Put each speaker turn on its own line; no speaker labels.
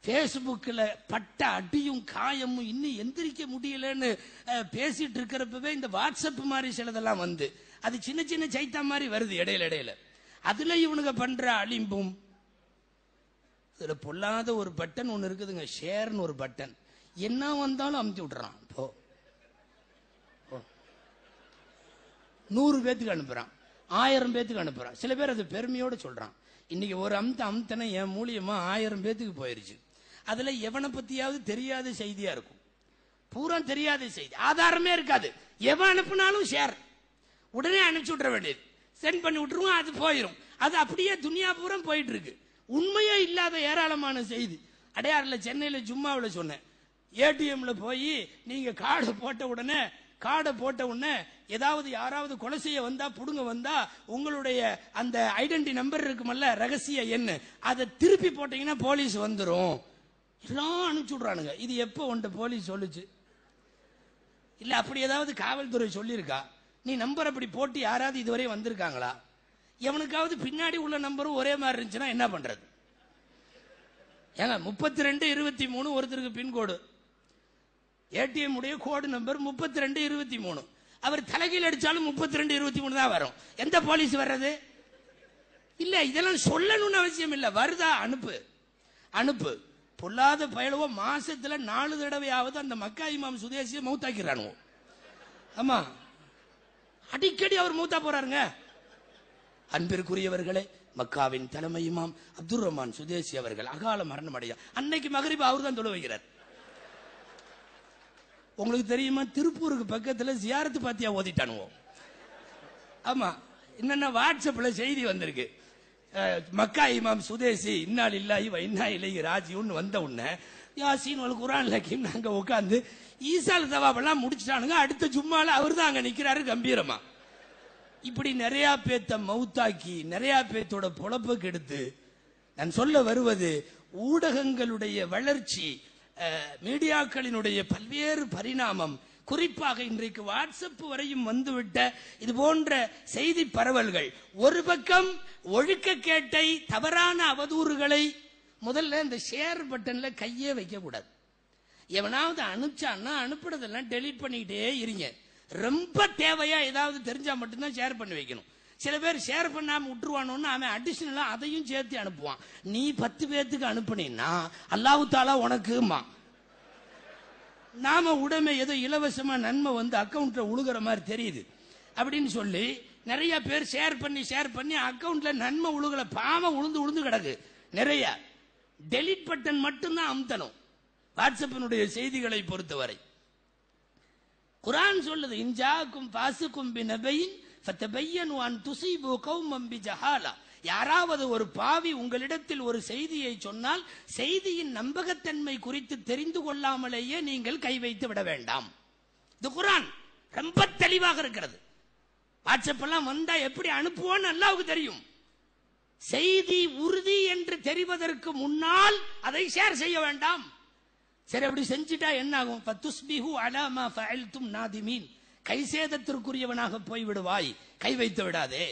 பேஸ்புக்கில் பட்ட அடியும் காயமும் இன்னும் எந்திரிக்க முடியலன்னு பேசிட்டு இருக்கிறப்பவே இந்த வாட்ஸ்அப் மாதிரி சிலதெல்லாம் வந்து அது சின்ன சின்ன சைத்தா மாதிரி வருது இடையில. அதுல இவனுங்க பண்ற அலிம்பும். இதுல பொல்லாத ஒரு பட்டன் ஒண்ணு இருக்குதுங்க, ஷேர்னு ஒரு பட்டன். என்ன வந்தாலும் அமுத்தி விட்டுறான். போ 100 பேத்துக்கு அனுப்புறான், 1000 பேத்துக்கு அனுப்புறான். சில பேர் அது பெருமையோட சொல்றான். இன்னைக்கு ஒரு அமுத்தனை என் மூலியமா 1000 பேத்துக்கு போயிருச்சு. அதுல எவனை பத்தியாவது தெரியாத செய்தியா இருக்கும், பூரா தெரியாத செய்தி, ஆதாரமே இருக்காது. எவன் அனுப்புனாலும் ஷேர், உடனே அனுப்பிச்சு விட்டுற வேண்டியது, சென்ட் பண்ணி விட்டுருவோம், அது போயிடும். அது அப்படியே துனியா பூரா போயிட்டு இருக்கு. உண்மையே இல்லாத ஏராளமான செய்தி. அடையாறுல சென்னையில ஜும்மாவில் சொன்னேன், ஏடிஎம்ல போய் நீங்க கார்டை போட்ட உடனே ஏதாவது யாராவது கொலை செய்ய வந்தா புடுங்க வந்தா உங்களுடைய அந்த ஐடென்டி நம்பர் இருக்குமல்ல, ரகசிய எண், அதை திருப்பி போட்டீங்கன்னா போலீஸ் வந்துடும். எல்லாம் அனுப்பிச்சு விடுறானுங்க. இது எப்போ உண்ட போலீஸ் சொல்லுச்சு? இல்ல அப்படி ஏதாவது காவல்துறை சொல்லியிருக்கா? நீ நம்பர் அப்படி போட்டு யாராவது இதுவரை வந்திருக்காங்களா? எவனுக்காவது பின்னாடி உள்ள நம்பரும் ஒரே மாதிரி இருந்துச்சுன்னா என்ன பண்றது? ஏங்க 3223 ஒருத்தருக்கு பின்கோடு, ஏடிஎம் உடைய கோடு நம்பர் 3223. அவர் தலைகீழ் அடிச்சாலும் 3223 தான் வரும். எந்த போலீஸ் வர்றது? இல்ல இதெல்லாம் சொல்லணும்னு அவசியம் இல்ல, வருதா அனுப்பு. பொல்லாத பயலுவோ மாசத்துல 4 தடவையாவது அந்த மக்கா இமாம் சுதேசியை மௌத்தாக்கிறானுவோ. ஆமா, அடிக்கடி அவர் மௌத்தா போறாருங்க. அன்பிற்குரியவர்களே, மக்காவின் தலைமை இமாம் அப்துல் ரஹ்மான் சுதேசி அவர்கள் அகால மரணம் அடைய அன்னைக்கு மகரிப் அவர் தான் தொழ வைக்கிறார். உங்களுக்கு தெரியுமா, திருப்பூருக்கு பக்கத்துல ஜியாரத்து பாத்தியா ஓதிட்டானுவோம். ஆமா, என்னன்னா வாட்ஸ்அப்ல செய்தி வந்திருக்கு, மக்கா இமாம் சுதேசி இன்னா லில்லாஹி வ இன்னா இலைஹி ராஜிஊன் வந்த உடனே யாசீன் வல் குர்ஆன் ஹக்கீம் நாங்க உட்கார்ந்து ஈசால் தவாபெல்லாம் முடிச்சிட்டானுங்க. அடுத்த ஜும்மால அவர் தான் அங்க நிக்கிறாரு கம்பீரமா. இப்படி நிறைய பேத்த மௌத்தாக்கி நிறைய பேத்தோட பொழப்ப கெடுத்து, நான் சொல்ல வருவது ஊடகங்களுடைய வளர்ச்சி, மீடியாக்களினுடைய பல்வேறு பரிணாமம், குறிப்பாக இன்றைக்கு வாட்ஸ்அப் வரையும் வந்துவிட்ட இது போன்ற செய்தி பரவல்கள். ஒரு பக்கம் ஒழுக்கக்கேட்டை, தவறான அவதூறுகளை, முதல்ல இந்த ஷேர் பட்டன்ல கையே வைக்க கூடாது. எவனாவது அனுப்பிச்சான்னா அனுப்புறதெல்லாம் டெலீட் பண்ணிக்கிட்டே இருங்க. ரொம்ப தேவையா ஏதாவது தெரிஞ்சா மட்டும்தான் ஷேர் பண்ணி வைக்கணும். சில பேர் ஷேர் பண்ணாம விட்டுருவானோன்னு அவன் அடிஷனலா அதையும் சேர்த்து அனுப்புவான். நீ 10 பேத்துக்கு அனுப்புனீன்னா அல்லாஹ் தாலா உனக்குமா, நாம உடமை ஏதோ இலவசமா நன்மை வந்து அக்கௌண்ட்ல உழுகிற மாதிரி தெரியுது அப்படின்னு சொல்லி நிறைய பேர் ஷேர் பண்ணி அக்கௌண்ட்ல நன்மை உழுகல, பாவம் உழுந்து கிடக்கு நிறைய. டெலிட் பட்டன் மட்டும்தான் அமுத்தணும் வாட்ஸ்அப்பினுடைய செய்திகளை பொறுத்தவரை. குர்ஆன் சொல்லுது, இன்ஜாக்கும் பாசுக்கும் பினபையின் ஃபதபையனு அன் துஸீபு கௌமம் பிஜஹாலா. யாராவது ஒரு பாவி உங்களிடத்தில் ஒரு செய்தியை சொன்னால் செய்தியின் நம்பகத்தன்மை குறித்து தெரிந்து கொள்ளாமலேயே நீங்கள் கை வைத்து விட வேண்டாம். இது குர்ஆன் ரொம்ப தெளிவாக இருக்கிறது. வாட்ஸ்அப் எல்லாம் வந்தா எப்படி அனுப்புவோன்னு அல்லாஹ்வுக்கு தெரியும். செய்தி உறுதி என்று தெரிவதற்கு முன்னால் அதை ஷேர் செய்ய வேண்டாம். சரி, அப்படி செஞ்சிட்டா என்ன ஆகும்? ஃபதுஸ்பிஹு அலா மா ஃபஅல்தும் நாதிமீன். கை சேதத்திற்குரியவனாக போய் விடுவாய், கை வைத்து விடாதே.